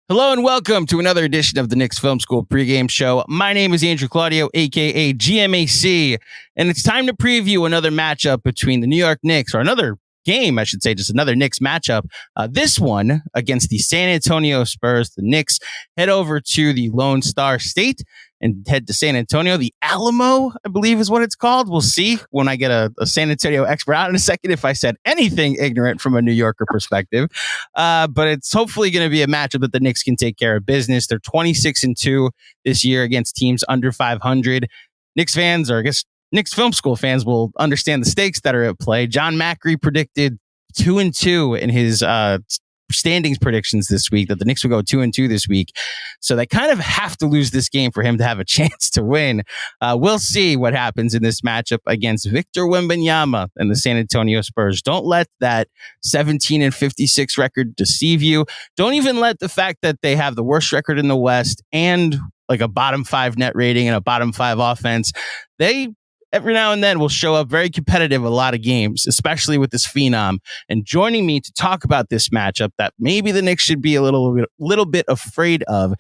Hello and welcome to another edition of the Knicks Film School Pregame Show. My name is Andrew Claudio, aka GMAC, and it's time to preview another matchup between the New York Knicks, or another game, I should say, just another Knicks matchup. This one against the San Antonio Spurs. The Knicks head over to the Lone Star State and head to San Antonio. The Alamo, I believe is what it's called. We'll see when I get a San Antonio expert out in a second if I said anything ignorant from a New Yorker perspective. But it's hopefully going to be a matchup that the Knicks can take care of business. They're 26-2 this year against teams under 500. Knicks fans, or I guess Knicks Film School fans, will understand the stakes that are at play. John Macri predicted 2-2 in his standings predictions this week, that the Knicks would go 2-2 this week. So they kind of have to lose this game for him to have a chance to win. We'll see what happens in this matchup against Victor Wembanyama and the San Antonio Spurs. Don't let that 17-56 record deceive you. Don't even let the fact that they have the worst record in the West and like a bottom 5 net rating and a bottom 5 offense. They every now and then will show up very competitive a lot of games, especially with this phenom. And joining me to talk about this matchup that maybe the Knicks should be a little bit afraid of,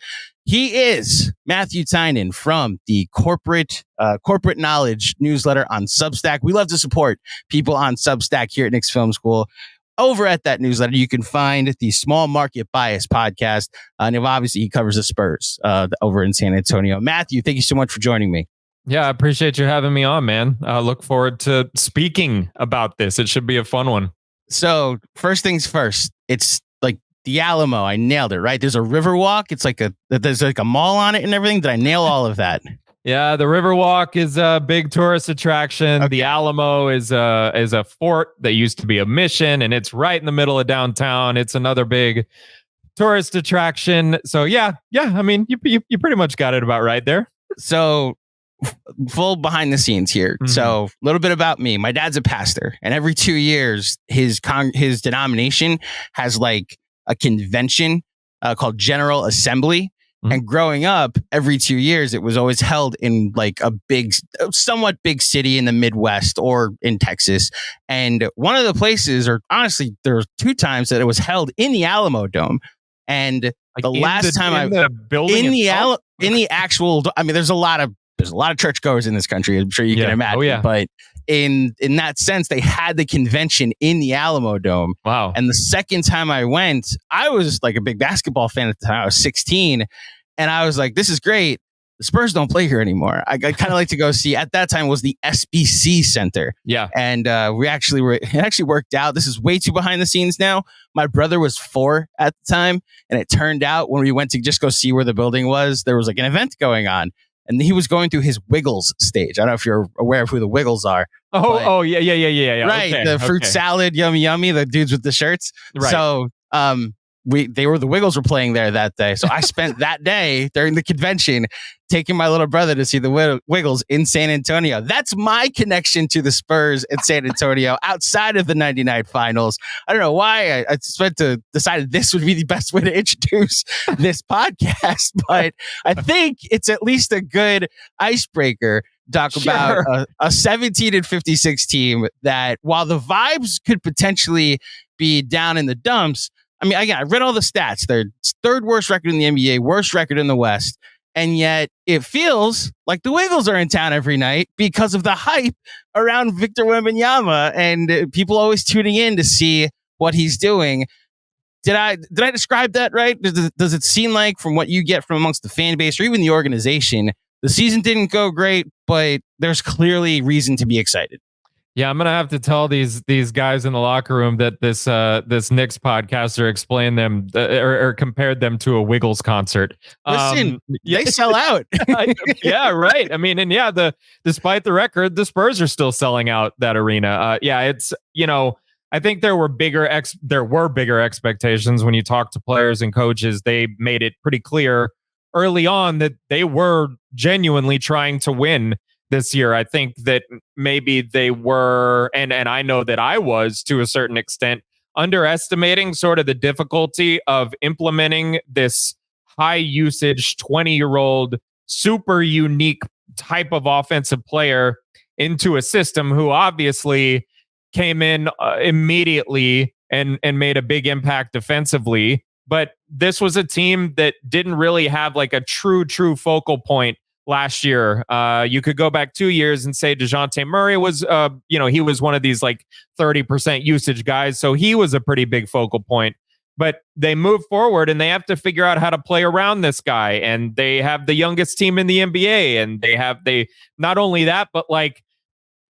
he is Matthew Tynan from the corporate knowledge newsletter on Substack. We love to support people on Substack here at Knicks Film School. Over at that newsletter, you can find the Small Market Bias podcast. And obviously, he covers the Spurs over in San Antonio. Matthew, thank you so much for joining me. Yeah, I appreciate you having me on, man. I look forward to speaking about this. It should be a fun one. So first things first, it's like the Alamo. I nailed it, right? There's a river walk. It's like there's like a mall on it and everything. Did I nail all of that? Yeah, the Riverwalk is a big tourist attraction. Okay. The Alamo is a fort that used to be a mission, and it's right in the middle of downtown. It's another big tourist attraction. So yeah. I mean, you pretty much got it about right there. So full behind the scenes here. Mm-hmm. So a little bit about me. My dad's a pastor, and every 2 years, his denomination has like a convention called General Assembly. Mm-hmm. And growing up, every 2 years, it was always held in like a somewhat big city in the Midwest or in Texas. And one of the places, or honestly, there were 2 times that it was held in the Alamo Dome. And like the last time in the actual, I mean, there's a lot of churchgoers in this country. I'm sure you can imagine. Oh, yeah. But in that sense, they had the convention in the Alamo Dome. Wow. And the second time I went, I was like a big basketball fan at the time. I was 16. And I was like, this is great. The Spurs don't play here anymore. I kind of like to go see, at that time was the SBC Center. Yeah. And it actually worked out. This is way too behind the scenes now. My brother was 4 at the time. And it turned out when we went to just go see where the building was, there was like an event going on. And he was going through his Wiggles stage. I don't know if you're aware of who the Wiggles are. Yeah. Right. Okay, the fruit salad, yummy, the dudes with the shirts. Right. So, the Wiggles were playing there that day. So I spent that day during the convention taking my little brother to see the Wiggles in San Antonio. That's my connection to the Spurs in San Antonio outside of the 99 finals. I don't know why I decided this would be the best way to introduce this podcast, but I think it's at least a good icebreaker. Talk about a 17-56 team that, while the vibes could potentially be down in the dumps, I mean, I read all the stats. They're 3rd worst record in the NBA, worst record in the West. And yet it feels like the Wiggles are in town every night because of the hype around Victor Wembanyama and people always tuning in to see what he's doing. Did I describe that right? Does it seem like, from what you get from amongst the fan base or even the organization, the season didn't go great, but there's clearly reason to be excited? Yeah, I'm gonna have to tell these guys in the locker room that this Knicks podcaster explained them or compared them to a Wiggles concert. Listen, they sell out. Yeah, right. I mean, and yeah, despite the record, the Spurs are still selling out that arena. It's, I think there were bigger expectations when you talk to players and coaches. They made it pretty clear early on that they were genuinely trying to win this year. I think that maybe they were, and I know that I was to a certain extent, underestimating sort of the difficulty of implementing this high usage 20-year-old super unique type of offensive player into a system who obviously came in immediately and made a big impact defensively. But this was a team that didn't really have like a true focal point last year. You could go back 2 years and say DeJounte Murray was, he was one of these like 30% usage guys. So he was a pretty big focal point. But they move forward and they have to figure out how to play around this guy. And they have the youngest team in the NBA. And they not only that, but like,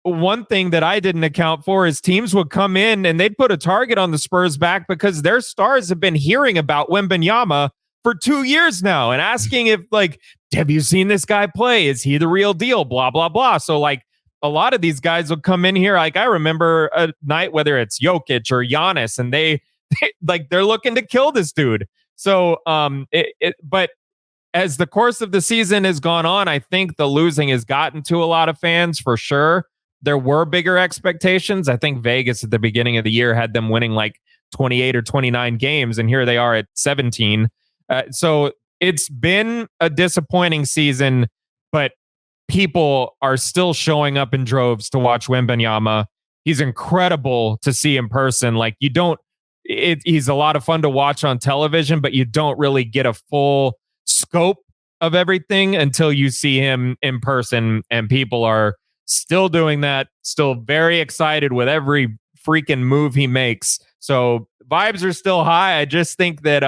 one thing that I didn't account for is teams would come in and they'd put a target on the Spurs back because their stars have been hearing about Wembanyama for 2 years now and asking if, like, have you seen this guy play? Is he the real deal? Blah, blah, blah. So, like, a lot of these guys will come in here. Like, I remember a night, whether it's Jokic or Giannis, and they're looking to kill this dude. So, but as the course of the season has gone on, I think the losing has gotten to a lot of fans for sure. There were bigger expectations. I think Vegas at the beginning of the year had them winning like 28 or 29 games, and here they are at 17. So it's been a disappointing season, but people are still showing up in droves to watch Wembanyama. He's incredible to see in person. Like, he's a lot of fun to watch on television, but you don't really get a full scope of everything until you see him in person, and people are still doing that, still very excited with every freaking move he makes. So vibes are still high. I just think that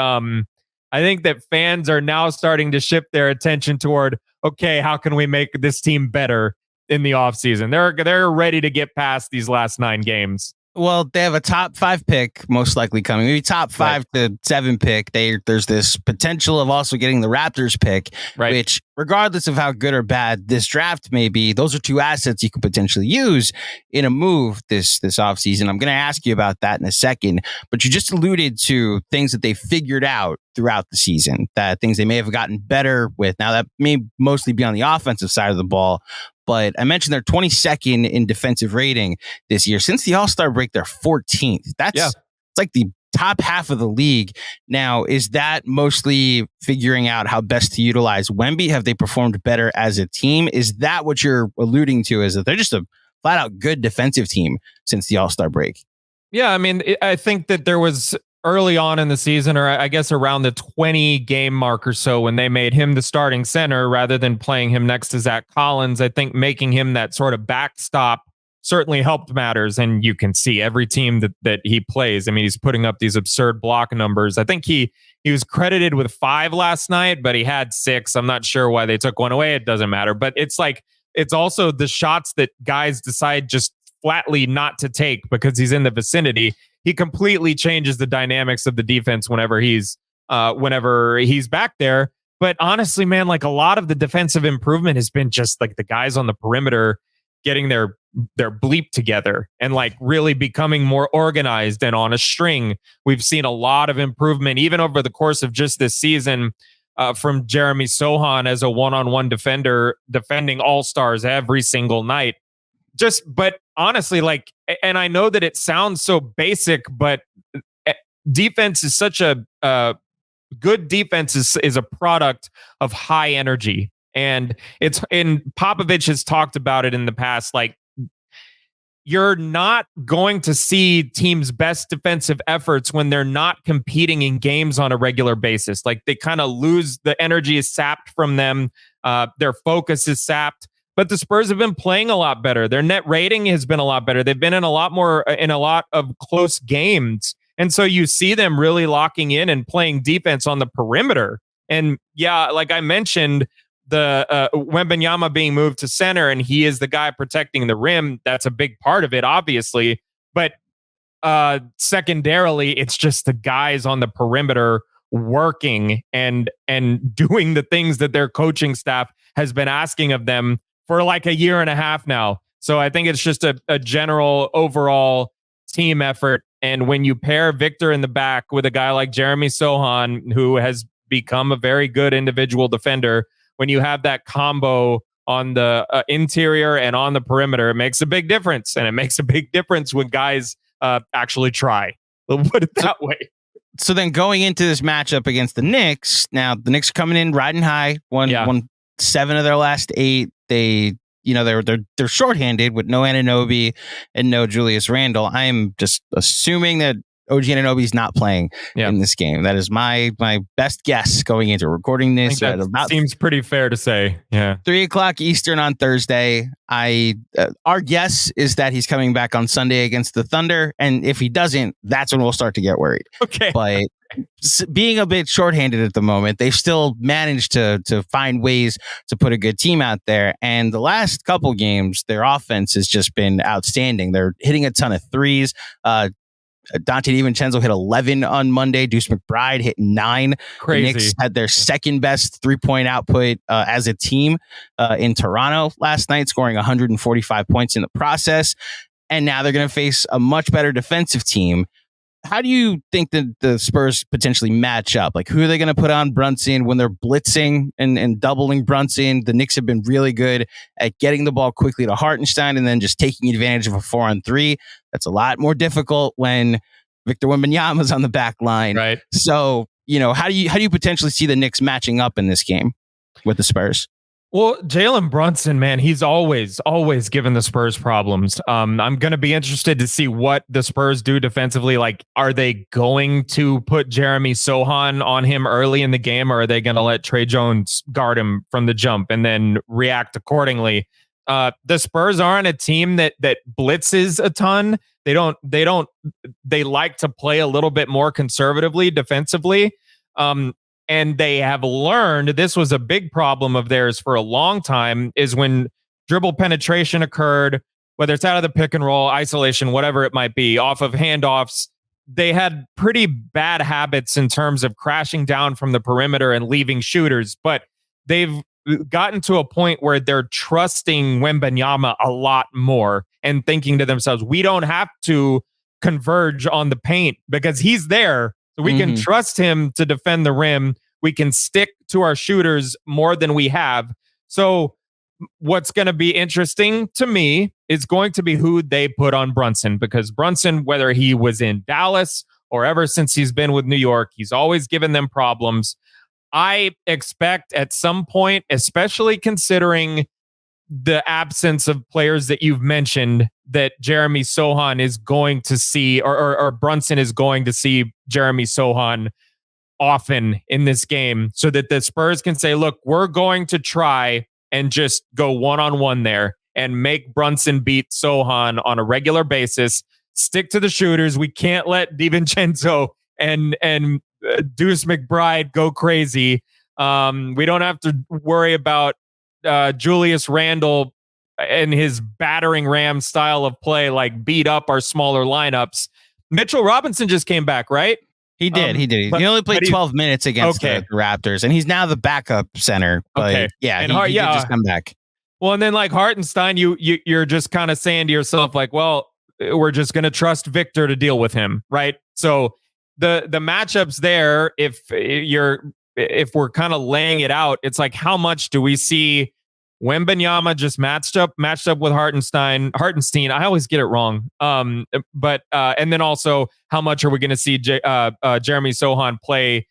fans are now starting to shift their attention toward, okay, how can we make this team better in the offseason? They're ready to get past these last 9 games. Well, they have a top 5 pick most likely coming, maybe top 5 to 7 pick. There's this potential of also getting the Raptors pick, which, regardless of how good or bad this draft may be, those are 2 assets you could potentially use in a move this offseason. I'm going to ask you about that in a second, but you just alluded to things that they figured out throughout the season, that things they may have gotten better with. Now, that may mostly be on the offensive side of the ball, but I mentioned they're 22nd in defensive rating this year. Since the All-Star break, they're 14th. It's like the top half of the league. Now, is that mostly figuring out how best to utilize Wemby? Have they performed better as a team? Is that what you're alluding to, is that they're just a flat-out good defensive team since the All-Star break? Yeah, I mean, I think that there was early on in the season, or I guess around the 20 game mark or so, when they made him the starting center rather than playing him next to Zach Collins. I think making him that sort of backstop certainly helped matters. And you can see every team that he plays. I mean, he's putting up these absurd block numbers. I think he was credited with 5 last night, but he had 6. I'm not sure why they took one away. It doesn't matter. But it's also the shots that guys decide just flatly not to take because he's in the vicinity. He completely changes the dynamics of the defense whenever he's back there. But honestly, man, like, a lot of the defensive improvement has been just like the guys on the perimeter getting their bleep together and like really becoming more organized and on a string. We've seen a lot of improvement even over the course of just this season from Jeremy Sohan as a one-on-one defender, defending all-stars every single night. But honestly, like, and I know that it sounds so basic, but defense is such a good defense is a product of high energy. And Popovich has talked about it in the past. Like, you're not going to see teams' best defensive efforts when they're not competing in games on a regular basis. Like, they kind of lose, the energy is sapped from them. Their focus is sapped. But the Spurs have been playing a lot better. Their net rating has been a lot better. They've been in a lot of close games. And so you see them really locking in and playing defense on the perimeter. And yeah, like I mentioned, the Wembanyama being moved to center, and he is the guy protecting the rim. That's a big part of it, obviously. But secondarily, it's just the guys on the perimeter working and doing the things that their coaching staff has been asking of them for like a year and a half now. So I think it's just a general overall team effort. And when you pair Victor in the back with a guy like Jeremy Sohan, who has become a very good individual defender, when you have that combo on the interior and on the perimeter, it makes a big difference. And it makes a big difference when guys actually try. We'll put it that way. So then going into this matchup against the Knicks, now the Knicks are coming in riding high, won 7 of their last 8. They're shorthanded with no Anunoby and no Julius Randle. I am just assuming that OG Anunoby is not playing in this game. That is my best guess going into recording this. I think that about seems pretty fair to say. Yeah, 3:00 Eastern on Thursday. Our guess is that he's coming back on Sunday against the Thunder, and if he doesn't, that's when we'll start to get worried. Okay, but being a bit shorthanded at the moment, they've still managed to find ways to put a good team out there. And the last couple games, their offense has just been outstanding. They're hitting a ton of threes. Dante DiVincenzo hit 11 on Monday. Deuce McBride hit 9. Crazy. The Knicks had their second best 3-point output as a team in Toronto last night, scoring 145 points in the process. And now they're going to face a much better defensive team. How do you think that the Spurs potentially match up? Like, who are they going to put on Brunson when they're blitzing and doubling Brunson? The Knicks have been really good at getting the ball quickly to Hartenstein and then just taking advantage of a 4-on-3. That's a lot more difficult when Victor Wembanyama is on the back line. Right. So, how do you potentially see the Knicks matching up in this game with the Spurs? Well, Jalen Brunson, man, he's always given the Spurs problems. I'm going to be interested to see what the Spurs do defensively. Like, are they going to put Jeremy Sohan on him early in the game, or are they going to let Trey Jones guard him from the jump and then react accordingly? The Spurs aren't a team that blitzes a ton. They like to play a little bit more conservatively defensively. And they have learned, this was a big problem of theirs for a long time, is when dribble penetration occurred, whether it's out of the pick and roll, isolation, whatever it might be, off of handoffs, they had pretty bad habits in terms of crashing down from the perimeter and leaving shooters. But they've gotten to a point where they're trusting Wembanyama a lot more and thinking to themselves, we don't have to converge on the paint because he's there. So we can trust him to defend the rim. We can stick to our shooters more than we have. So what's going to be interesting to me is going to be who they put on Brunson, because Brunson, whether he was in Dallas or ever since he's been with New York, he's always given them problems. I expect at some point, especially considering the absence of players that you've mentioned, that Jeremy Sohan is going to see, or Brunson is going to see Jeremy Sohan often in this game, so that the Spurs can say, look, we're going to try and just go one-on-one there and make Brunson beat Sohan on a regular basis. Stick to the shooters. We can't let DiVincenzo and Deuce McBride go crazy. We don't have to worry about Julius Randle and his battering ram style of play, like beat up our smaller lineups. Mitchell Robinson just came back, right? He did. He only played 12 minutes against the Raptors, and he's now the backup center. But yeah, he did just come back. Well, and then like Hartenstein, you're just kind of saying to yourself, like, well, we're just going to trust Victor to deal with him, right? So the matchups there, if we're kind of laying it out, it's like, how much do we see Wembanyama just matched up with Hartenstein. I always get it wrong. But and then also, how much are we going to see Jeremy Sohan play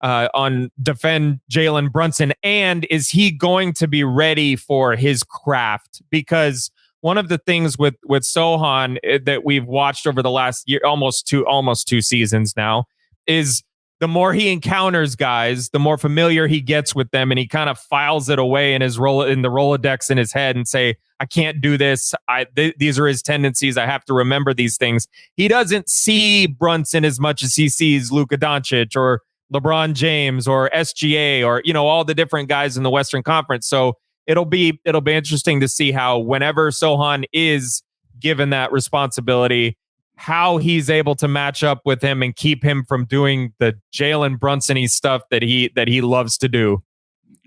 on defend Jalen Brunson? And is he going to be ready for his craft? Because one of the things with Sohan that we've watched over the last year, almost two seasons now, is the more he encounters guys, the more familiar he gets with them, and he kind of files it away in the Rolodex in his head and say, I can't do this. These are his tendencies. I have to remember these things. He doesn't see Brunson as much as he sees Luka Doncic or LeBron James or SGA or, all the different guys in the Western Conference. So it'll be interesting to see how, whenever Sohan is given that responsibility, how he's able to match up with him and keep him from doing the Jalen Brunson-y stuff that he loves to do.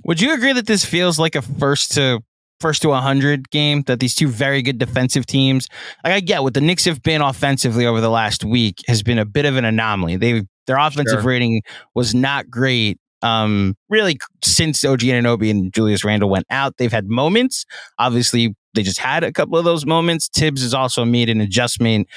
Would you agree that this feels like a first to 100 game, that these two very good defensive teams, like I get what the Knicks have been offensively over the last week, has been a bit of an anomaly. Their offensive rating was not great. Really, since OG Anunoby and Julius Randle went out, they've had moments. Obviously, they just had a couple of those moments. Tibbs has also made an adjustment.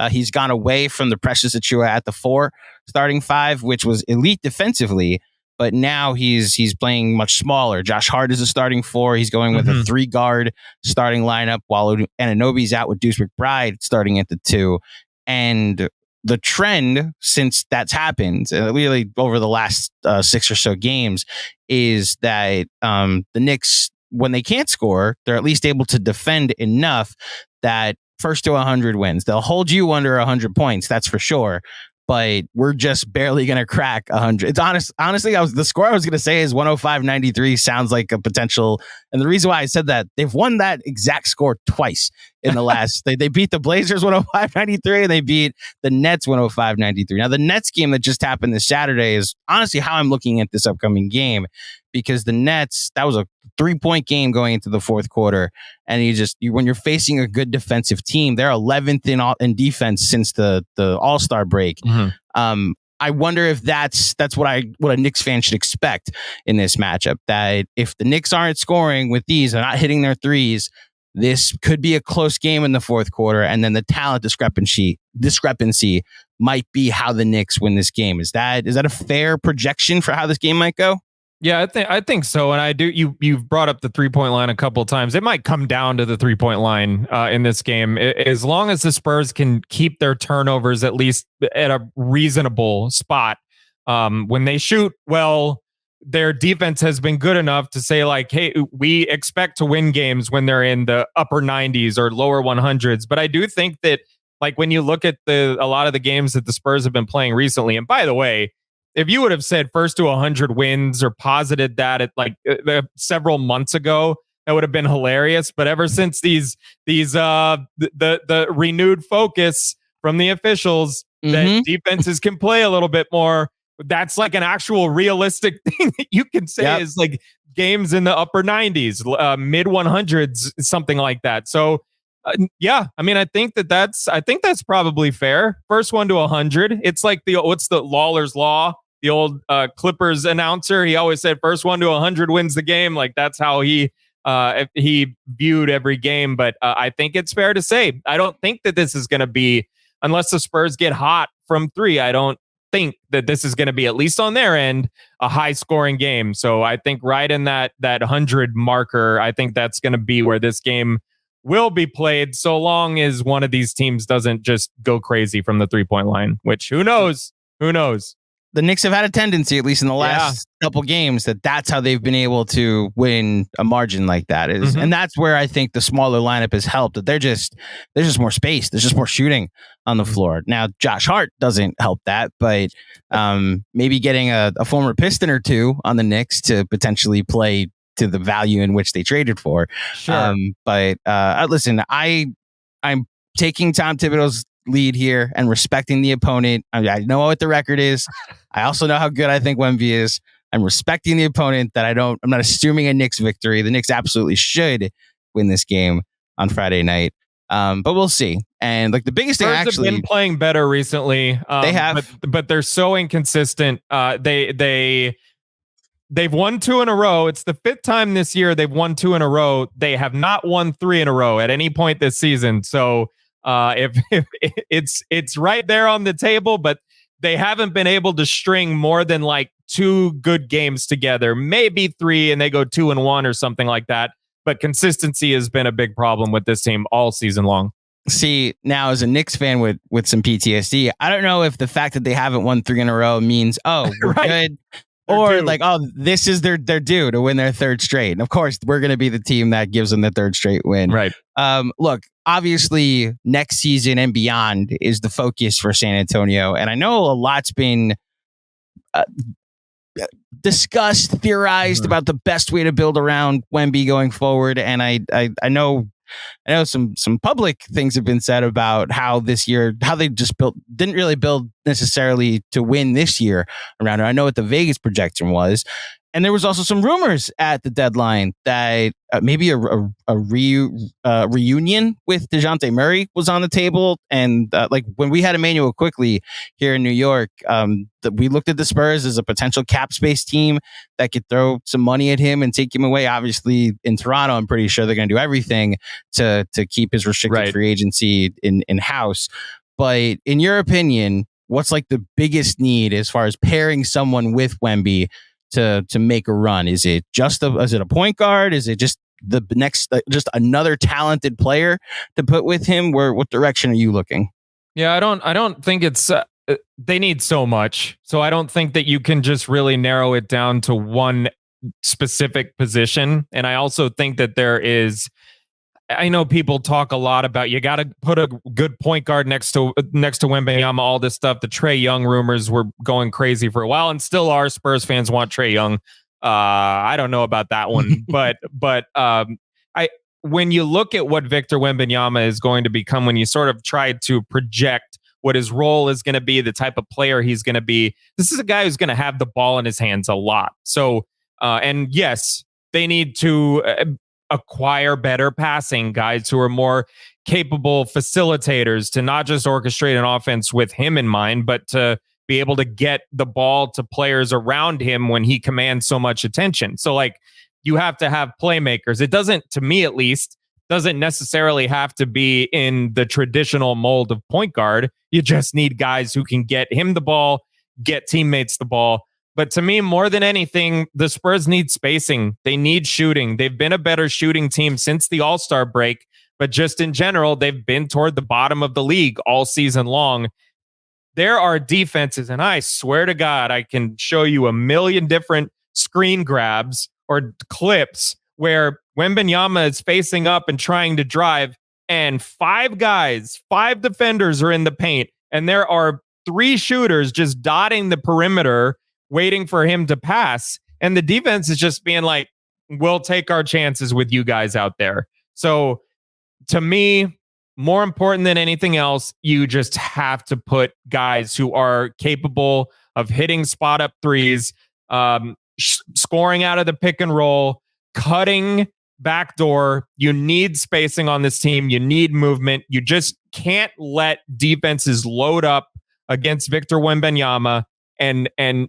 He's gone away from the Precious Achiuwa at the 4 starting 5, which was elite defensively, but now he's playing much smaller. Josh Hart is a starting 4. He's going with a 3-guard starting lineup, while Anunoby's out with Deuce McBride starting at the 2. And the trend since that's happened, really over the last 6 or so games, is that the Knicks, when they can't score, they're at least able to defend enough that first to 100 wins. They'll hold you under 100 points, that's for sure. But we're just barely going to crack 100. It's honestly, the score I was going to say is 105-93 sounds like a potential. And the reason why I said that, they've won that exact score twice in the last. They beat the Blazers 105-93 and they beat the Nets 105-93. Now, the Nets game that just happened this Saturday is honestly how I'm looking at this upcoming game, because the Nets, that was a 3-point game going into the fourth quarter. And when you're facing a good defensive team, they're 11th in defense since the All-Star break. Mm-hmm. I wonder if that's what a Knicks fan should expect in this matchup. That if the Knicks aren't scoring with these and not hitting their threes, this could be a close game in the fourth quarter. And then the talent discrepancy might be how the Knicks win this game. Is that a fair projection for how this game might go? Yeah, I think so. And I do. You've brought up the 3-point line a couple of times. It might come down to the 3-point line in this game, as long as the Spurs can keep their turnovers at least at a reasonable spot. When they shoot well, their defense has been good enough to say, like, hey, we expect to win games when they're in the upper 90s or lower 100s. But I do think that, like, when you look at a lot of the games that the Spurs have been playing recently, and by the way, if you would have said first to 100 wins or posited that at several months ago, that would have been hilarious. But ever since the renewed focus from the officials that defenses can play a little bit more, that's like an actual realistic thing that you can say is like games in the upper 90s, mid 100s, something like that. So I mean, I think that's probably fair. First one to 100. It's like what's the Lawler's Law? The old Clippers announcer, he always said first one to 100 wins the game. Like that's how he viewed every game. But I think it's fair to say, I don't think that this is going to be, unless the Spurs get hot from three, I don't think that this is going to be, at least on their end, a high scoring game. So I think right in that 100 marker, I think that's going to be where this game will be played, so long as one of these teams doesn't just go crazy from the 3-point line, which who knows? The Knicks have had a tendency, at least in the last couple games, that's how they've been able to win a margin like that. And that's where I think the smaller lineup has helped. That there's just more space. There's just more shooting on the floor. Now, Josh Hart doesn't help that, but maybe getting a former Piston or two on the Knicks to potentially play to the value in which they traded for. Sure. But listen, I'm taking Tom Thibodeau's lead here and respecting the opponent. I know what the record is. I also know how good I think Wemby is. I'm respecting the opponent. I'm not assuming a Knicks victory. The Knicks absolutely should win this game on Friday night. But we'll see. And like the biggest thing, actually, have been playing better recently. They have, but they're so inconsistent. They've won 2 in a row. It's the 5th time this year they've won 2 in a row. They have not won 3 in a row at any point this season. So if it's right there on the table, but they haven't been able to string more than like 2 good games together, maybe 3, and they go 2-1 or something like that. But consistency has been a big problem with this team all season long. See, now as a Knicks fan with some PTSD, I don't know if the fact that they haven't won 3 in a row means, we're right. good. Or like, this is their due to win their 3rd straight. And of course, we're going to be the team that gives them the 3rd straight win. Right. Look, obviously, next season and beyond is the focus for San Antonio. And I know a lot's been discussed, theorized about the best way to build around Wemby going forward. And I know some public things have been said about how this year, how they just didn't really build necessarily to win this year around it. I know what the Vegas projection was. And there was also some rumors at the deadline that maybe a reunion with DeJounte Murray was on the table. And like when we had Emmanuel Quickley here in New York, we looked at the Spurs as a potential cap space team that could throw some money at him and take him away. Obviously, in Toronto, I'm pretty sure they're going to do everything to keep his restricted free agency in house. But in your opinion, what's like the biggest need as far as pairing someone with Wemby to make a run? Is it a point guard? Is it just the next, just another talented player to put with him? What direction are you looking? Yeah, I don't think it's they need so much. So I don't think that you can just really narrow it down to one specific position. And I also think that I know people talk a lot about you got to put a good point guard next to Wembanyama, all this stuff. The Trae Young rumors were going crazy for a while, and still are. Spurs fans want Trae Young. I don't know about that one, but I when you look at what Victor Wembanyama is going to become, when you sort of try to project what his role is going to be, the type of player he's going to be, this is a guy who's going to have the ball in his hands a lot. So, and yes, they need to acquire better passing guys who are more capable facilitators to not just orchestrate an offense with him in mind, but to be able to get the ball to players around him when he commands so much attention. So like you have to have playmakers. It doesn't, to me at least, doesn't necessarily have to be in the traditional mold of point guard. You just need guys who can get him the ball, get teammates the ball. But to me, more than anything, the Spurs need spacing. They need shooting. They've been a better shooting team since the All-Star break, but just in general, they've been toward the bottom of the league all season long. There are defenses, and I swear to God, I can show you a million different screen grabs or clips where Wembanyama is facing up and trying to drive, and five defenders are in the paint, and there are three shooters just dotting the perimeter waiting for him to pass. And the defense is just being like, we'll take our chances with you guys out there. So to me, more important than anything else, you just have to put guys who are capable of hitting spot up threes, scoring out of the pick and roll, cutting backdoor. You need spacing on this team. You need movement. You just can't let defenses load up against Victor Wembanyama and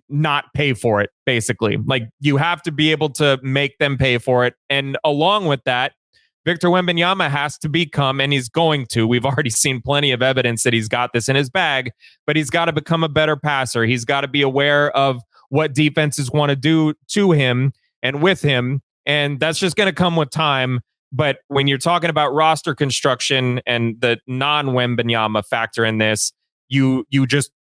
not pay for it, basically. Like, you have to be able to make them pay for it. And along with that, Victor Wembanyama has to become, and he's going to, we've already seen plenty of evidence that he's got this in his bag, but he's got to become a better passer. He's got to be aware of what defenses want to do to him and with him. And that's just going to come with time. But when you're talking about roster construction and the non-Wembanyama factor in this, you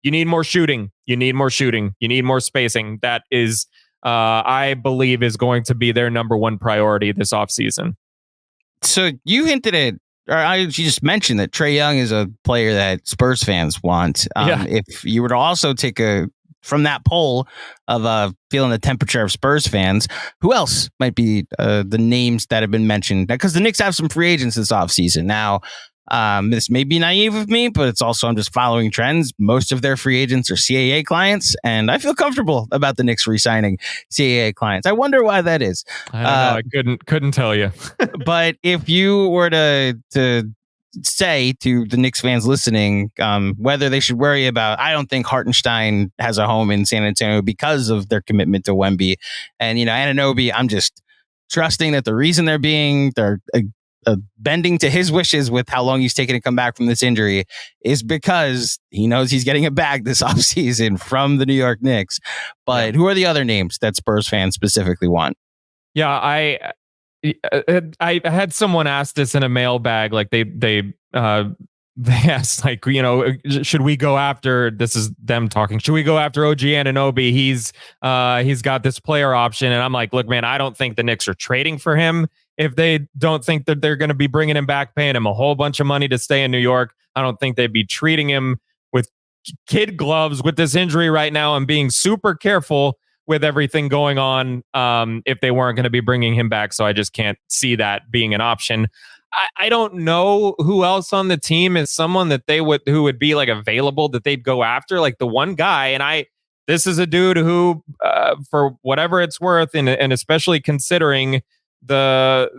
need more shooting. You need more shooting. You need more spacing. That is, I believe, is going to be their number one priority this offseason. So you hinted at, you just mentioned that Trae Young is a player that Spurs fans want. If you were to also take from that poll of feeling the temperature of Spurs fans, who else might be the names that have been mentioned? Because the Knicks have some free agents this offseason. Now, this may be naive of me, but it's also, I'm just following trends. Most of their free agents are CAA clients, and I feel comfortable about the Knicks re-signing CAA clients. I wonder why that is. I don't know. I couldn't tell you. But if you were to say to the Knicks fans listening, whether they should worry about, I don't think Hartenstein has a home in San Antonio because of their commitment to Wemby, and Anunoby, I'm just trusting that the reason they're bending to his wishes with how long he's taken to come back from this injury is because he knows he's getting a bag this offseason from the New York Knicks. But who are the other names that Spurs fans specifically want? Yeah, I had someone ask this in a mailbag. Like they asked, like, should we go after? This is them talking. Should we go after OG Anunoby? He's got this player option, and I'm like, look, man, I don't think the Knicks are trading for him. If they don't think that they're going to be bringing him back, paying him a whole bunch of money to stay in New York, I don't think they'd be treating him with kid gloves with this injury right now and being super careful with everything going on if they weren't going to be bringing him back. So I just can't see that being an option. I don't know who else on the team is someone that who would be like available that they'd go after. Like the one guy, and this is a dude who, for whatever it's worth, and especially considering the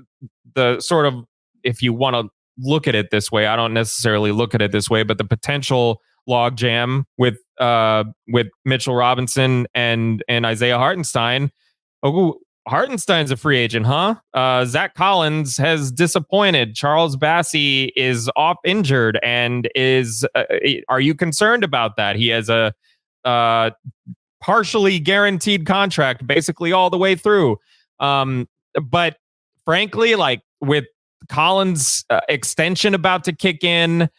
sort of, if you want to look at it this way, I don't necessarily look at it this way, but the potential logjam with Mitchell Robinson and Isaiah Hartenstein. Oh, Hartenstein's a free agent, huh? Zach Collins has disappointed. Charles Bassey is off injured and is. Are you concerned about that? He has a partially guaranteed contract, basically all the way through. But frankly, like with Collins' extension about to kick in,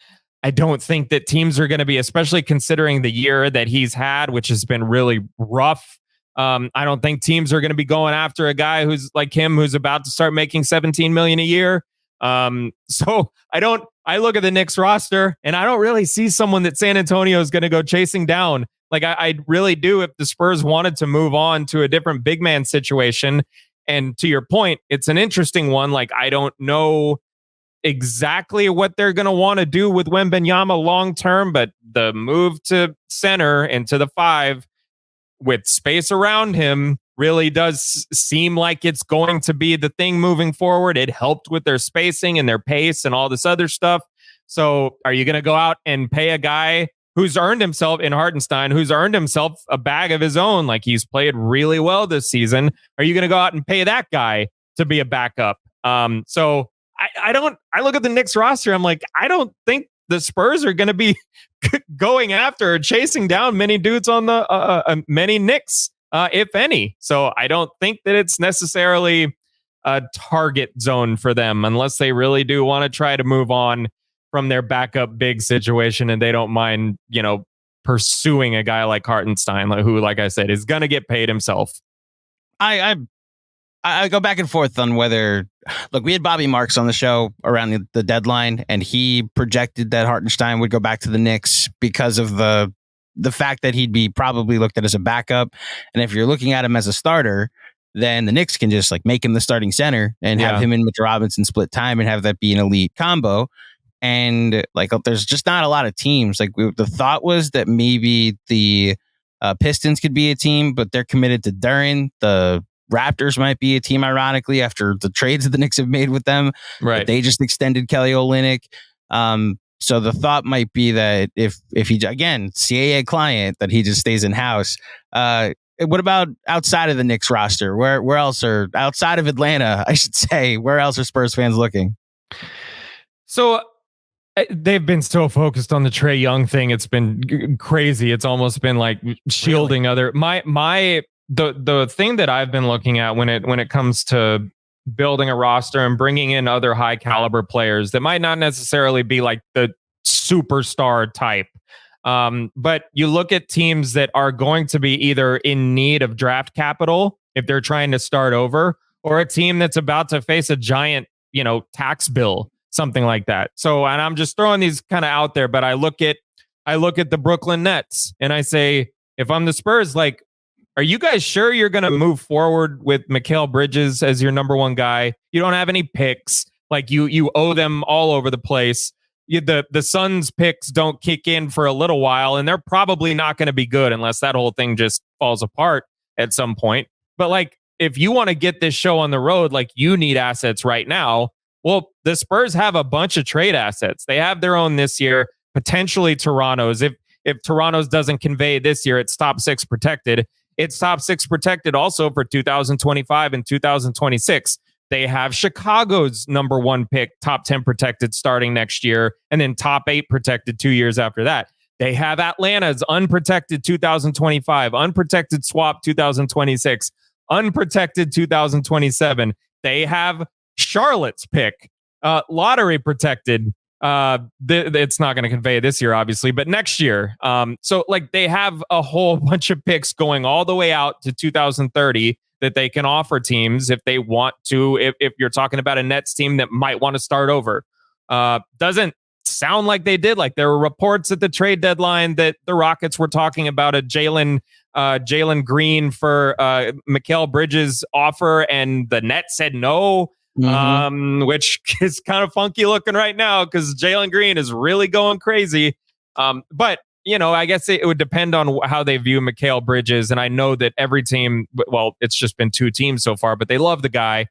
I don't think that teams are going to be, especially considering the year that he's had, which has been really rough. I don't think teams are going to be going after a guy who's like him, who's about to start making $17 million a year. So I look at the Knicks roster and I don't really see someone that San Antonio is going to go chasing down. Like I really do if the Spurs wanted to move on to a different big man situation. And to your point, it's an interesting one. Like, I don't know exactly what they're going to want to do with Wembanyama long term, but the move to center and to the 5 with space around him really does seem like it's going to be the thing moving forward. It helped with their spacing and their pace and all this other stuff. So are you going to go out and pay a guy who's earned himself in Hartenstein, who's earned himself a bag of his own? Like, he's played really well this season. Are you going to go out and pay that guy to be a backup? So I look at the Knicks roster. I'm like, I don't think the Spurs are going to be going after or chasing down many dudes on the many Knicks, if any. So I don't think that it's necessarily a target zone for them unless they really do want to try to move on from their backup big situation and they don't mind, pursuing a guy like Hartenstein, who, like I said, is going to get paid himself. I go back and forth on whether, look, we had Bobby Marks on the show around the deadline, and he projected that Hartenstein would go back to the Knicks because of the fact that he'd be probably looked at as a backup. And if you're looking at him as a starter, then the Knicks can just like make him the starting center and have him and Mitchell Robinson split time and have that be an elite combo. And like, there's just not a lot of teams. Like, the thought was that maybe the Pistons could be a team, but they're committed to Duren. The Raptors might be a team, ironically, after the trades that the Knicks have made with them. Right. But they just extended Kelly Olynyk. So the thought might be that if he, again, CAA client, that he just stays in house. What about outside of the Knicks roster? Where else are, outside of Atlanta, I should say, where else are Spurs fans looking? So they've been so focused on the Trae Young thing. It's been crazy. It's almost been like shielding other. The thing that I've been looking at when it comes to building a roster and bringing in other high caliber players that might not necessarily be like the superstar type. But you look at teams that are going to be either in need of draft capital if they're trying to start over, or a team that's about to face a giant, tax bill, something like that. So, and I'm just throwing these kind of out there, but I look at the Brooklyn Nets and I say, if I'm the Spurs, like, are you guys sure you're going to move forward with Mikal Bridges as your number one guy? You don't have any picks. Like, you owe them all over the place. The Suns picks don't kick in for a little while, and they're probably not going to be good unless that whole thing just falls apart at some point. But like, if you want to get this show on the road, like, you need assets right now. Well, the Spurs have a bunch of trade assets. They have their own this year, potentially Toronto's. If Toronto's doesn't convey this year, it's top 6 protected. It's top 6 protected also for 2025 and 2026. They have Chicago's number 1 pick, top 10 protected starting next year, and then top 8 protected 2 years after that. They have Atlanta's unprotected 2025, unprotected swap 2026, unprotected 2027. They have Charlotte's pick, lottery protected. It's not going to convey this year, obviously, but next year. So like, they have a whole bunch of picks going all the way out to 2030 that they can offer teams if they want to. If you're talking about a Nets team that might want to start over, doesn't sound like they did. Like, there were reports at the trade deadline that the Rockets were talking about a Jalen Green for Mikal Bridges offer, and the Nets said no. Which is kind of funky looking right now because Jalen Green is really going crazy. But, I guess it would depend on how they view Mikal Bridges. And I know that every team, well, it's just been 2 teams so far, but they love the guy.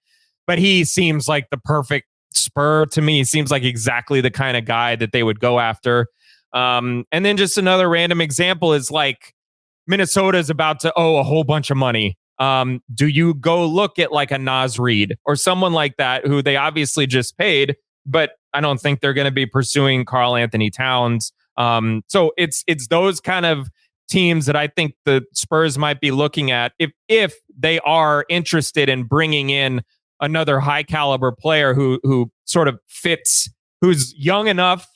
But he seems like the perfect Spur to me. He seems like exactly the kind of guy that they would go after. And then just another random example is like, Minnesota is about to owe a whole bunch of money. Do you go look at like a Naz Reid or someone like that who they obviously just paid, but I don't think they're going to be pursuing Karl Anthony Towns. So it's those kind of teams that I think the Spurs might be looking at if they are interested in bringing in another high caliber player who sort of fits, who's young enough,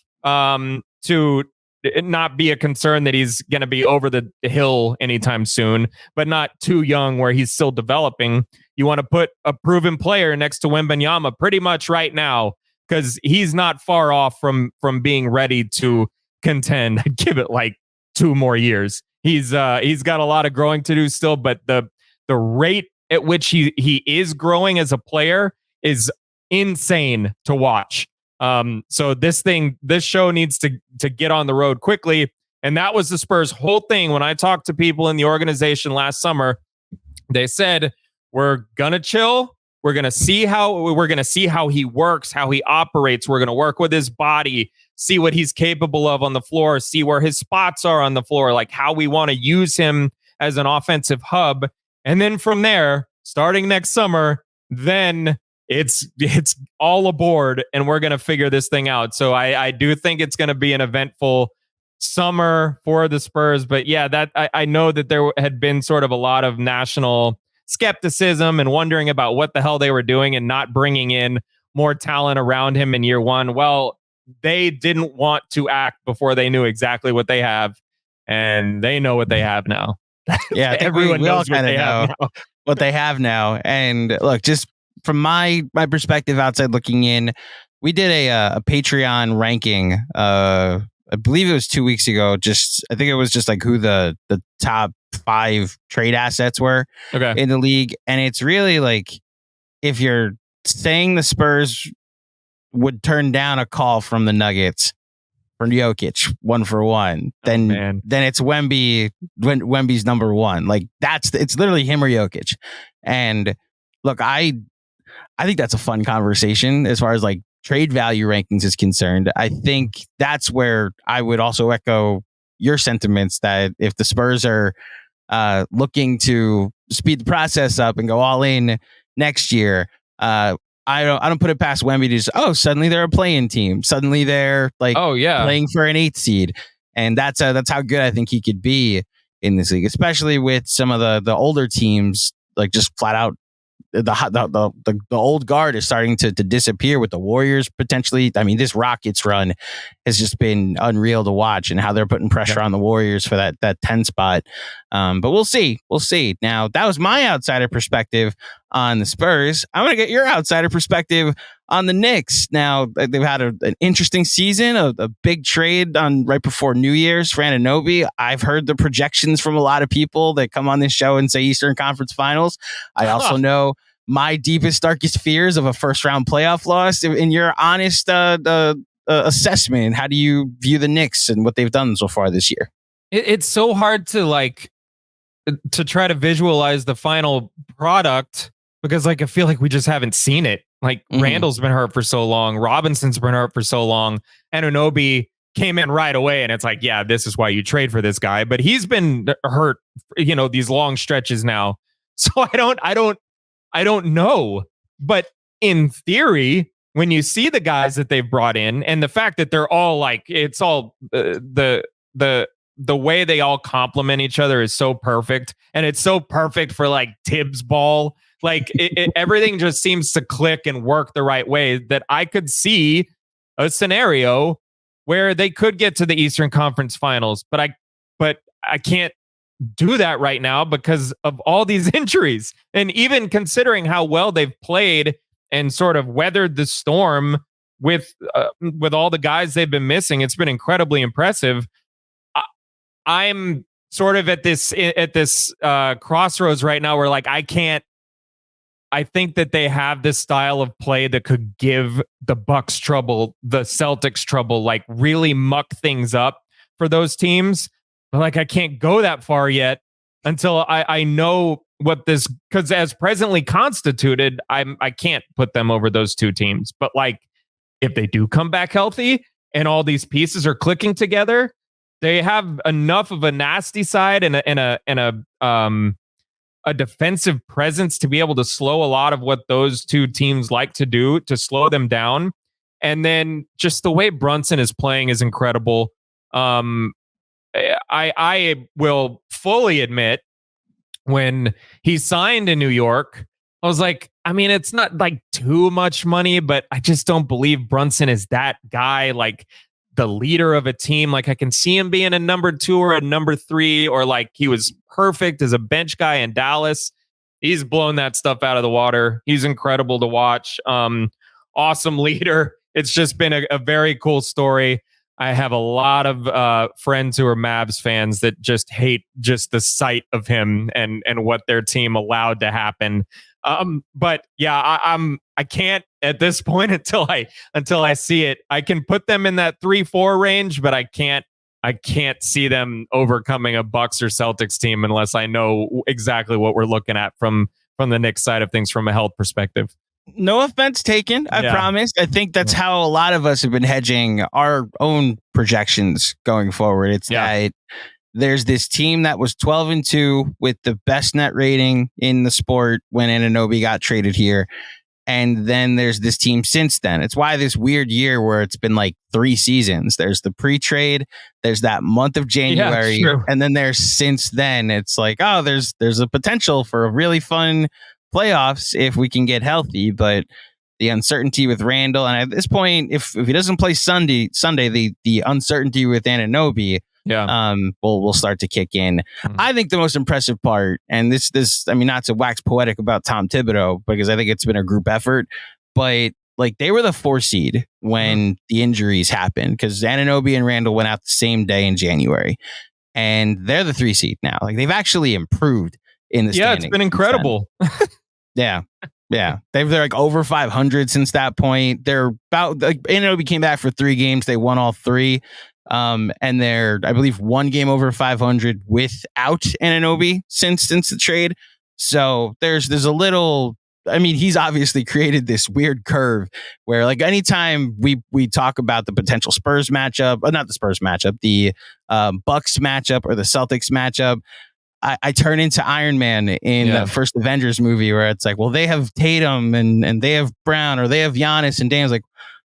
to it not be a concern that he's going to be over the hill anytime soon, but not too young where he's still developing. You want to put a proven player next to Wembanyama pretty much right now, because he's not far off from being ready to contend. I'd give it like 2 more years. He's got a lot of growing to do still, but the rate at which he is growing as a player is insane to watch. So this show needs to get on the road quickly. And that was the Spurs' whole thing. When I talked to people in the organization last summer, they said, we're going to chill. We're going to see how he works, how he operates. We're going to work with his body, see what he's capable of on the floor, see where his spots are on the floor, like how we want to use him as an offensive hub. And then from there, starting next summer, then it's all aboard and we're going to figure this thing out. So I do think it's going to be an eventful summer for the Spurs. But yeah, that I know that there had been sort of a lot of national skepticism and wondering about what the hell they were doing and not bringing in more talent around him in year one. Well, they didn't want to act before they knew exactly what they have, and they know what they have now. Yeah, everyone knows what they have now. What they have now. And look, just from my perspective outside looking in, we did a Patreon ranking. I believe it was 2 weeks ago. I think it was just like who the top 5 trade assets were in the league. And it's really like, if you're saying the Spurs would turn down a call from the Nuggets for Jokic 1-for-1, then it's Wemby's number 1. Like it's literally him or Jokic. And look, I think that's a fun conversation as far as like trade value rankings is concerned. I think that's where I would also echo your sentiments that if the Spurs are looking to speed the process up and go all in next year, I don't put it past Wemby to just, suddenly they're a play-in team. Suddenly they're like playing for an 8th seed. And that's how good I think he could be in this league, especially with some of the older teams, like just flat out the old guard is starting to disappear with the Warriors potentially. I mean, this Rockets run has just been unreal to watch, and how they're putting pressure on the Warriors for that 10 spot. But we'll see. Now, that was my outsider perspective on the Spurs. I want to get your outsider perspective on the Knicks. Now, they've had an interesting season, a big trade on right before New Year's for Anunoby. I've heard the projections from a lot of people that come on this show and say Eastern Conference Finals. I also know my deepest, darkest fears of a first-round playoff loss. In your honest assessment, how do you view the Knicks and what they've done so far this year? It's so hard to try to visualize the final product, because I feel like we just haven't seen it. Randall's been hurt for so long. Robinson's been hurt for so long. Anunoby came in right away, and it's like, yeah, this is why you trade for this guy. But he's been hurt, these long stretches now. So I don't know. But in theory, when you see the guys that they've brought in, and the fact that they're all it's all the way they all complement each other is so perfect, and it's so perfect for Tibbs ball. Everything just seems to click and work the right way, that I could see a scenario where they could get to the Eastern Conference Finals, but I can't do that right now because of all these injuries. And even considering how well they've played and sort of weathered the storm with all the guys they've been missing, it's been incredibly impressive. I'm sort of at this crossroads right now where I think that they have this style of play that could give the Bucks trouble, the Celtics trouble, really muck things up for those teams. But I can't go that far yet until I know what this, because as presently constituted, I can't put them over those two teams. But if they do come back healthy and all these pieces are clicking together, they have enough of a nasty side and a defensive presence to be able to slow a lot of what those two teams like to do, to slow them down. And then just the way Brunson is playing is incredible. I will fully admit, when he signed in New York, I was it's not too much money, but I just don't believe Brunson is that guy. the leader of a team. Like I can see him being a number 2 or a number 3, or like he was perfect as a bench guy in Dallas. He's blown that stuff out of the water. He's incredible to watch. Awesome leader. It's just been a very cool story. I have a lot of friends who are Mavs fans that just hate just the sight of him and what their team allowed to happen. But yeah, I can't at this point until I see it. I can put them in that 3-4 range, but I can't see them overcoming a Bucks or Celtics team unless I know exactly what we're looking at from the Knicks side of things from a health perspective. No offense taken, I promise. I think that's how a lot of us have been hedging our own projections going forward. It's that there's this team that was 12-2 with the best net rating in the sport when Anunoby got traded here. And then there's this team since then. It's why this weird year where it's been like 3 seasons. There's the pre-trade, there's that month of January, and then there's since then. It's like, oh, there's a potential for a really fun playoffs if we can get healthy. But the uncertainty with Randall, and at this point, if he doesn't play Sunday, the uncertainty with Anunoby, will start to kick in. I think the most impressive part, and this, I mean, not to wax poetic about Tom Thibodeau, because I think it's been a group effort, but like they were the 4 seed when the injuries happened, because Anunoby and Randall went out the same day in January, and they're the 3 seed now. Like they've actually improved in the standings. It's been incredible. Yeah. They're like over 500 since that point. They're about, like, Anunoby came back for 3 games. They won all 3. And they're, I believe, 1 game over 500 without Anunoby since the trade. So there's a little, I mean, he's obviously created this weird curve where, like, anytime we talk about the potential Spurs matchup, not the Spurs matchup, the Bucks matchup or the Celtics matchup, I turn into Iron Man in that first Avengers movie where it's like, well, they have Tatum and they have Brown, or they have Giannis, and Dan's like,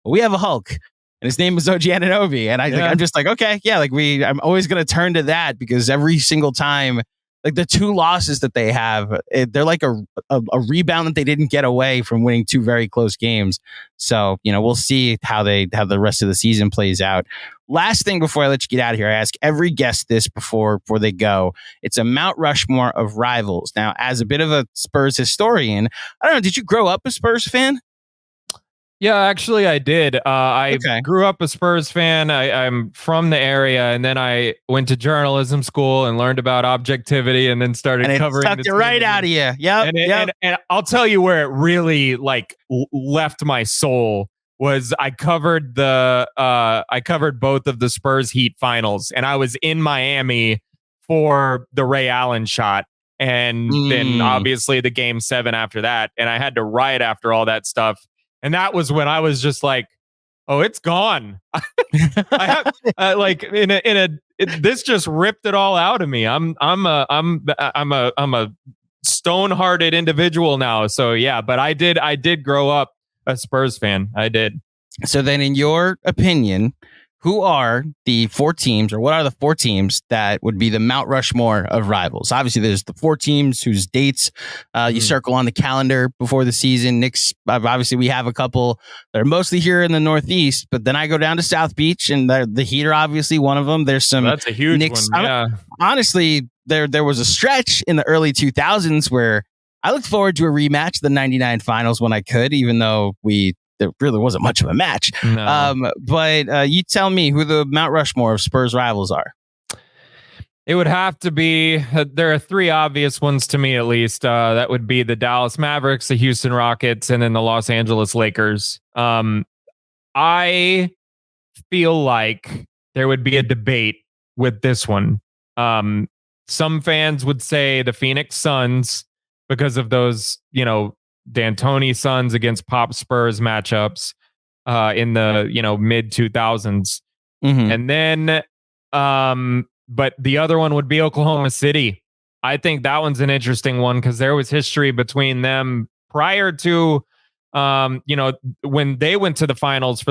well, we have a Hulk and his name is OG Anunoby. And I'm just like, okay, I'm always going to turn to that, because every single time, like the 2 losses that they have, they're like a rebound that they didn't get away from winning 2 very close games. So, we'll see how the rest of the season plays out. Last thing before I let you get out of here, I ask every guest this before they go. It's a Mount Rushmore of rivals. Now, as a bit of a Spurs historian, I don't know, did you grow up a Spurs fan? Yeah, actually, I did. I grew up a Spurs fan. I'm from the area, and then I went to journalism school and learned about objectivity, and then started covering. Sucked it right out of you. Yep. And I'll tell you where it really left my soul was I covered both of the Spurs Heat finals, and I was in Miami for the Ray Allen shot, and then obviously the Game 7 after that, and I had to write after all that stuff. And that was when I was just like, "Oh, it's gone." I have this just ripped it all out of me. I'm a stone-hearted individual now. So yeah, but I did grow up a Spurs fan. I did. So then, in your opinion, who are the 4 teams, or what are the 4 teams that would be the Mount Rushmore of rivals? Obviously, there's the 4 teams whose dates you circle on the calendar before the season. Knicks, obviously, we have a couple that are mostly here in the Northeast, but then I go down to South Beach, and the Heat are obviously one of them. There's some that's a huge Knicks, one. Yeah. Honestly, there was a stretch in the early 2000s where I looked forward to a rematch of the 99 finals when I could, even though there really wasn't much of a match. No. But you tell me who the Mount Rushmore of Spurs rivals are. It would have to be, there are 3 obvious ones to me, at least. That would be the Dallas Mavericks, the Houston Rockets, and then the Los Angeles Lakers. I feel like there would be a debate with this one. Some fans would say the Phoenix Suns because of those, D'Antoni Suns against Pop Spurs matchups in the mid 2000s, and then but the other one would be Oklahoma City. I think that one's an interesting one because there was history between them prior to when they went to the finals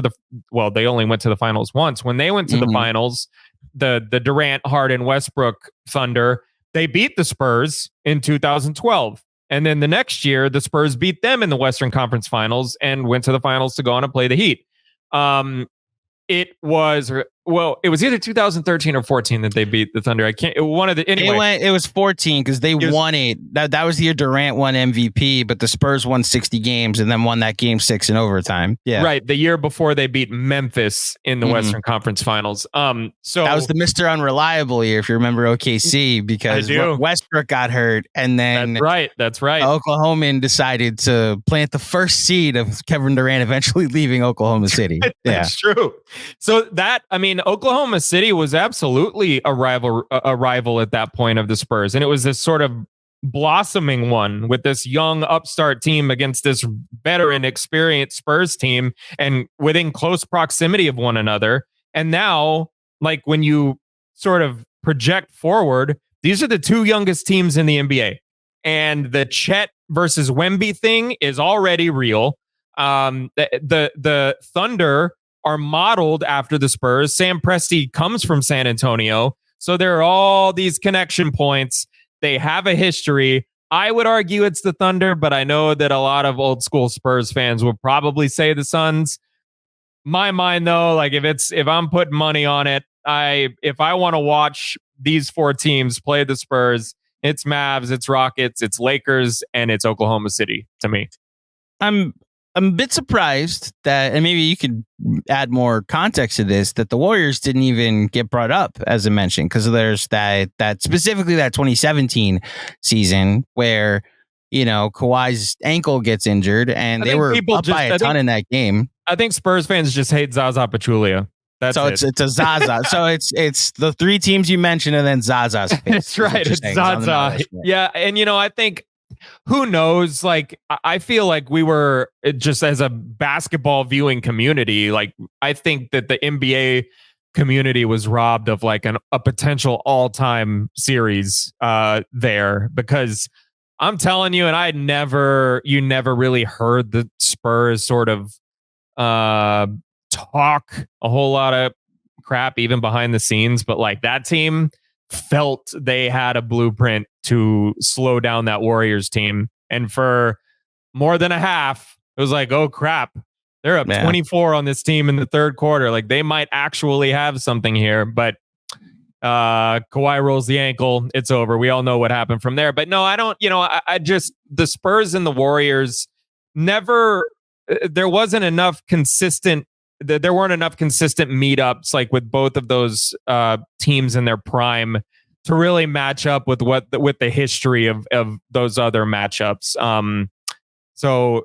they only went to the finals once. When they went to the finals, the Durant, Harden, Westbrook Thunder, they beat the Spurs in 2012. And then the next year, the Spurs beat them in the Western Conference Finals and went to the finals to go on and play the Heat. It was either 2013 or 14 that they beat the Thunder. It was 14 because they won it. That was the year Durant won MVP, but the Spurs won 60 games and then won that game 6 in overtime. Yeah, right. The year before they beat Memphis in the Western Conference Finals. So that was the Mr. Unreliable year, if you remember OKC, because Westbrook got hurt, and then that's right. Oklahoman decided to plant the first seed of Kevin Durant eventually leaving Oklahoma City. That's true. So Oklahoma City was absolutely a rival at that point of the Spurs. And it was this sort of blossoming one with this young upstart team against this veteran experienced Spurs team and within close proximity of one another. And now, like, when you sort of project forward, these are the two youngest teams in the NBA. And the Chet versus Wemby thing is already real. The Thunder are modeled after the Spurs. Sam Presti comes from San Antonio. So there are all these connection points. They have a history. I would argue it's the Thunder, but I know that a lot of old school Spurs fans would probably say the Suns. My mind, though, like if I'm putting money on it, if I want to watch these four teams play the Spurs, it's Mavs, it's Rockets, it's Lakers, and it's Oklahoma City to me. I'm a bit surprised that, and maybe you could add more context to this, that the Warriors didn't even get brought up, as I mentioned, because there's that specifically that 2017 season where, Kawhi's ankle gets injured and they were up by a ton in that game. I think Spurs fans just hate Zaza Pachulia. It's a Zaza. So it's the three teams you mentioned and then Zaza's face. That's right. It's Zaza. Yeah. And, I think, who knows? Like, I feel like we were just as a basketball viewing community. Like, I think that the NBA community was robbed of like a potential all-time series there, because I'm telling you, and you never really heard the Spurs sort of talk a whole lot of crap, even behind the scenes. But like, that team felt they had a blueprint to slow down that Warriors team. And for more than a half, it was like, oh crap, they're up 24 on this team in the third quarter. Like, they might actually have something here. But Kawhi rolls the ankle. It's over. We all know what happened from there. But no, I don't, I just, the Spurs and the Warriors there weren't enough consistent meetups like with both of those teams in their prime to really match up with the history of those other matchups. So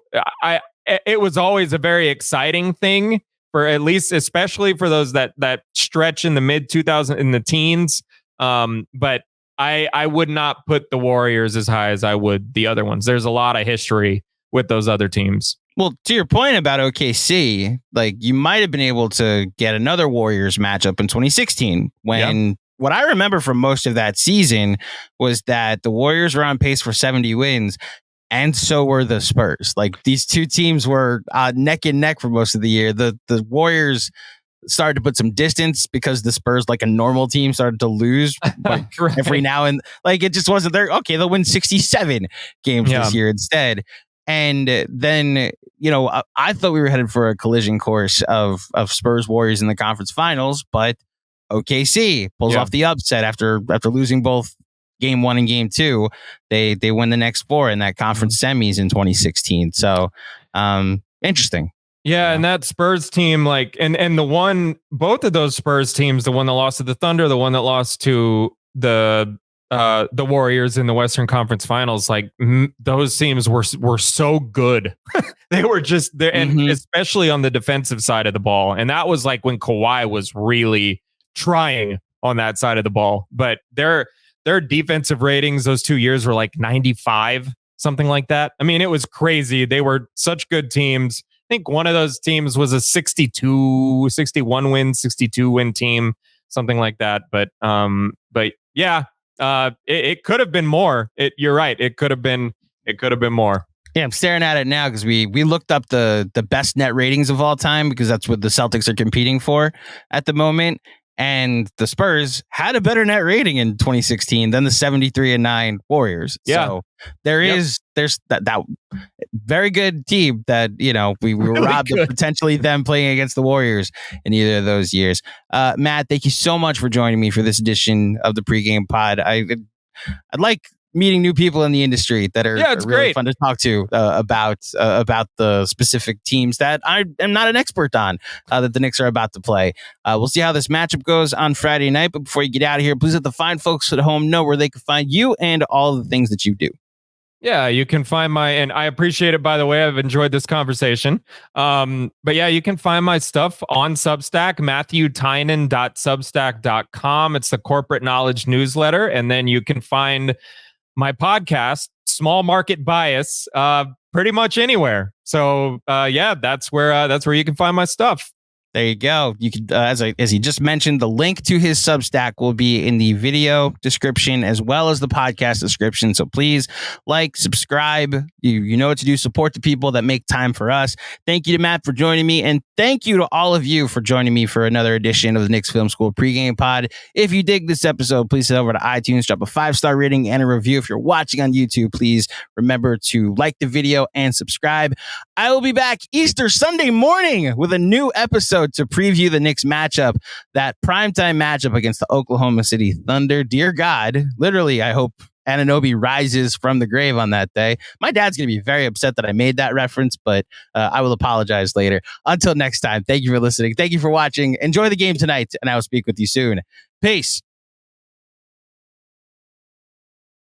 it was always a very exciting thing for, at least, especially for those that stretch in the mid 2000s in the teens. But I would not put the Warriors as high as I would the other ones. There's a lot of history with those other teams. Well, to your point about OKC, like, you might have been able to get another Warriors matchup in 2016 when what I remember from most of that season was that the Warriors were on pace for 70 wins, and so were the Spurs. Like, these two teams were neck and neck for most of the year. The Warriors started to put some distance because the Spurs, like a normal team, started to lose like every now and like, it just wasn't there. Okay, they'll win 67 games this year instead. And then, I thought we were headed for a collision course of Spurs Warriors in the conference finals, but OKC pulls off the upset after losing both game 1 and game 2. They win the next 4 in that conference semis in 2016. So interesting. Yeah, and that Spurs team, like, and both of those Spurs teams, the one that lost to the Thunder, the one that lost to the Warriors in the Western Conference Finals, like, those teams were so good. They were just there, and especially on the defensive side of the ball. And that was like when Kawhi was really trying on that side of the ball. But their defensive ratings those 2 years were like 95, something like that. I mean, it was crazy. They were such good teams. I think one of those teams was a 61 win, 62 win team, something like that. But yeah. It could have been more. You're right. It could have been more. Yeah, I'm staring at it now because we looked up the best net ratings of all time, because that's what the Celtics are competing for at the moment. And the Spurs had a better net rating in 2016 than the 73-9 Warriors. Yeah. So there's that very good team that, we were Really robbed of potentially them playing against the Warriors in either of those years. Matt, thank you so much for joining me for this edition of the pregame pod. I'd like meeting new people in the industry that are really great. fun to talk to about the specific teams that I am not an expert on that the Knicks are about to play. We'll see how this matchup goes on Friday night. But before you get out of here, please let the fine folks at home know where they can find you and all the things that you do. Yeah, you can find and I appreciate it, by the way. I've enjoyed this conversation. But yeah, you can find my stuff on Substack, MatthewTynan.substack.com. It's the corporate knowledge newsletter. And then you can find my podcast, Small Market Bias, pretty much anywhere. So yeah, that's where you can find my stuff. There you go. You could, as he just mentioned, the link to his Substack will be in the video description as well as the podcast description. So please subscribe. You know what to do. Support the people that make time for us. Thank you to Matt for joining me, and thank you to all of you for joining me for another edition of the Knicks Film School pregame pod. If you dig this episode, please head over to iTunes, drop a 5-star rating and a review. If you're watching on YouTube, please remember to like the video and subscribe. I will be back Easter Sunday morning with a new episode to preview the Knicks matchup, that primetime matchup against the Oklahoma City Thunder. Dear God, literally, I hope Anunoby rises from the grave on that day. My dad's going to be very upset that I made that reference, but I will apologize later. Until next time, thank you for listening. Thank you for watching. Enjoy the game tonight, and I will speak with you soon. Peace.